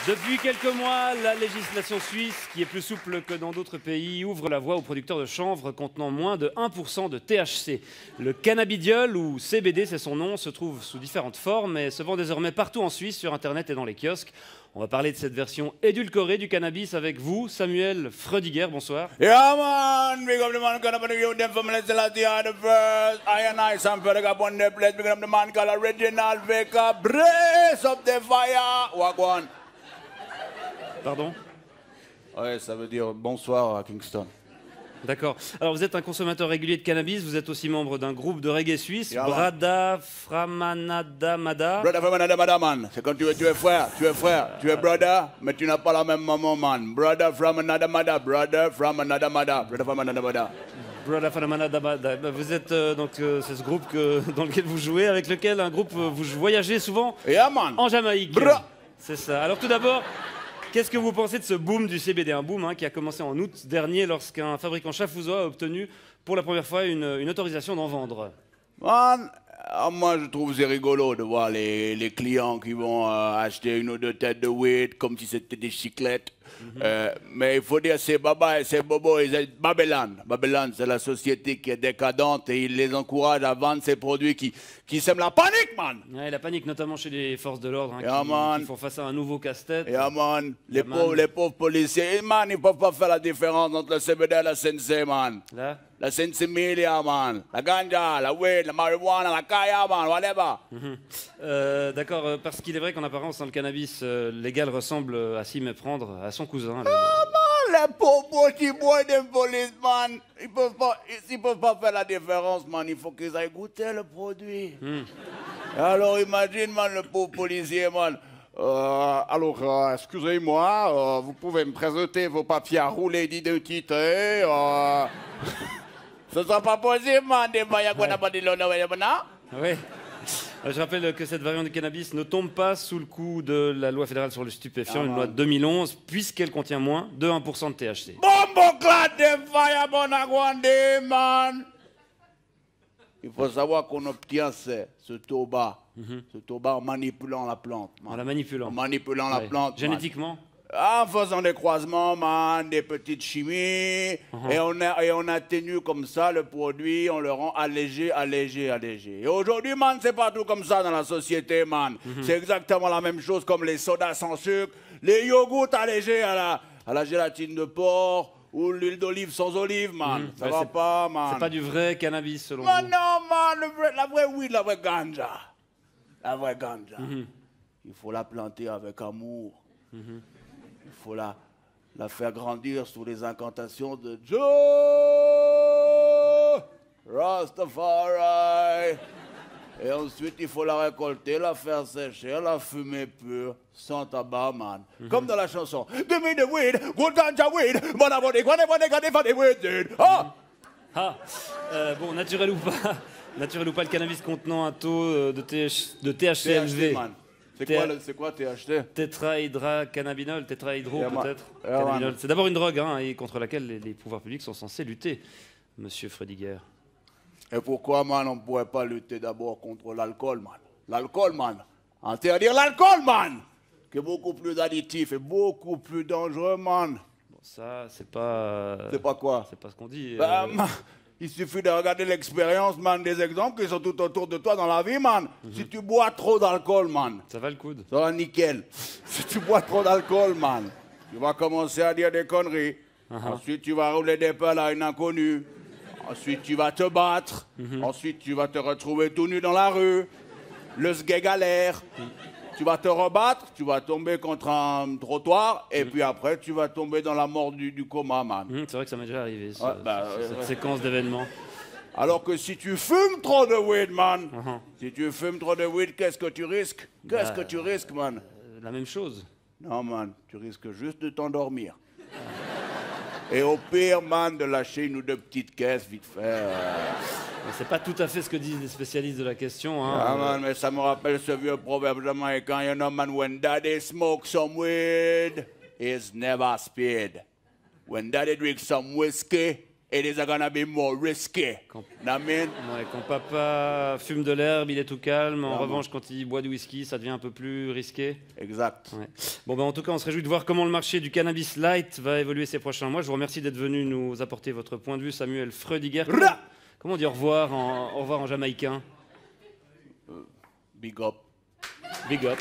Depuis quelques mois, la législation suisse, qui est plus souple que dans d'autres pays, ouvre la voie aux producteurs de chanvre contenant moins de 1% de THC. Le cannabidiol, ou CBD, c'est son nom, se trouve sous différentes formes et se vend désormais partout en Suisse, sur Internet et dans les kiosques. On va parler de cette version édulcorée du cannabis avec vous, Samuel Freudiger. Bonsoir. Yeah, man. Big up the man called the youth, them from Celestia are the first. I and I, Sam Freudiger, up on the place. Big up the man called Original Vega. Brace up the fire. Wagwan. Pardon? Ouais, ça veut dire bonsoir à Kingston. D'accord. Alors vous êtes un consommateur régulier de cannabis, vous êtes aussi membre d'un groupe de reggae suisse, Yeah, Brada Framanada Mada. Brother from another mother, man. C'est quand tu es frère, tu es brother, mais tu n'as pas la même maman, man. Brother from another mother, brother from another mother, brother from another mother. Brada Framanada Mada. Vous êtes c'est ce groupe dans lequel vous jouez, avec lequel vous voyagez souvent Yeah, man. en Jamaïque. Bra. C'est ça. Alors tout d'abord, qu'est-ce que vous pensez de ce boom du CBD? Un boom qui a commencé en août dernier lorsqu'un fabricant chafouzois a obtenu pour la première fois une autorisation d'en vendre. Man, moi je trouve c'est rigolo de voir les clients qui vont acheter une ou deux têtes de weed comme si c'était des chiclettes. Mais il faut dire c'est Baba et c'est Bobo et c'est Babylone. Babylone, c'est la société qui est décadente et il les encourage à vendre ces produits qui sèment la panique, man. Ouais, la panique, notamment chez les forces de l'ordre Yeah, qui font face à un nouveau casse-tête. Yeah, man. Les pauvres policiers, man, ils ne peuvent pas faire la différence entre le CBD et la CNC, man. Là La CNC Milia, man. La ganja, la weed, la marijuana, la kaya, man, whatever. D'accord, parce qu'il est vrai qu'en apparence, le cannabis légal ressemble à s'y méprendre à son cousin. Les pauvres petits boys de police, man, ils peuvent pas faire la différence, man. Il faut qu'ils aillent goûter le produit. Alors imagine, man, le pauvre policier, man. Excusez-moi, vous pouvez me présenter vos papiers à rouler d'identité. Ce sera pas possible, man. Oui. Je rappelle que cette variante du cannabis ne tombe pas sous le coup de la loi fédérale sur le stupéfiant, une loi de 2011, puisqu'elle contient moins de 1% de THC. Bombo clad de fire, bonagwande, man. Il faut savoir qu'on obtient ce tabac en manipulant la plante. Man. En la manipulant. En manipulant la plante. Génétiquement? En faisant des croisements, man, des petites chimies, et on atténue comme ça le produit, on le rend allégé. Et aujourd'hui, man, c'est partout comme ça dans la société, man. C'est exactement la même chose comme les sodas sans sucre, les yogourts allégés à la gélatine de porc, ou l'huile d'olive sans olive, man. Ça va pas, man. C'est pas du vrai cannabis, selon Man, vous? non, man, la vraie weed, la vraie ganja. La vraie ganja. Il faut la planter avec amour. Il faut la faire grandir sous les incantations de Joe Rastafari. Et ensuite, il faut la récolter, la faire sécher, la fumer pure, sans tabac, man. Comme dans la chanson. Give me the weed, good ganja weed, Bon, naturel ou pas, le cannabis contenant un taux de THC élevé. C'est quoi THC? Tétrahydrocannabinol, tétrahydro peut-être. Yeah, Cannabinol. C'est d'abord une drogue et contre laquelle les pouvoirs publics sont censés lutter, monsieur Freudiger. Et pourquoi, man, on ne pourrait pas lutter d'abord contre l'alcool, man? L'alcool, man. Interdire l'alcool, man, qui est beaucoup plus additif et beaucoup plus dangereux, man. Bon, ça, c'est pas... C'est pas quoi? C'est pas ce qu'on dit. Man, il suffit de regarder l'expérience, man, des exemples qui sont tout autour de toi dans la vie, man. Si tu bois trop d'alcool, man, Ça va le coude? ça va nickel. Si tu bois trop d'alcool, man, tu vas commencer à dire des conneries. Ensuite, tu vas rouler des pelles à une inconnue. Ensuite, tu vas te battre. Ensuite, tu vas te retrouver tout nu dans la rue. Le sgeg galère. Tu vas te rebattre, tu vas tomber contre un trottoir, et puis après, tu vas tomber dans la mort du coma, man. C'est vrai que ça m'est déjà arrivé, cette Ouais. séquence d'événements. Alors que si tu fumes trop de weed, man, si tu fumes trop de weed, qu'est-ce que tu risques? Qu'est-ce que tu risques, man? La même chose. Non, man, tu risques juste de t'endormir. Et au pire, man, de lâcher une ou deux petites caisses, vite fait. C'est pas tout à fait ce que disent les spécialistes de la question. Ah, man, mais ça me rappelle ce vieux proverbe jamaïcain, you know, man, when daddy smokes some weed, he's never speed. When daddy drinks some whiskey, It is gonna be more risky. Ouais, quand papa fume de l'herbe, il est tout calme. En revanche, quand il boit du whisky, ça devient un peu plus risqué. Exact. Ouais. Bon, ben, en tout cas, on se réjouit de voir comment le marché du cannabis light va évoluer ces prochains mois. Je vous remercie d'être venu nous apporter votre point de vue, Samuel Freudiger. Comment on dit au revoir en jamaïcain? Big up. Big up.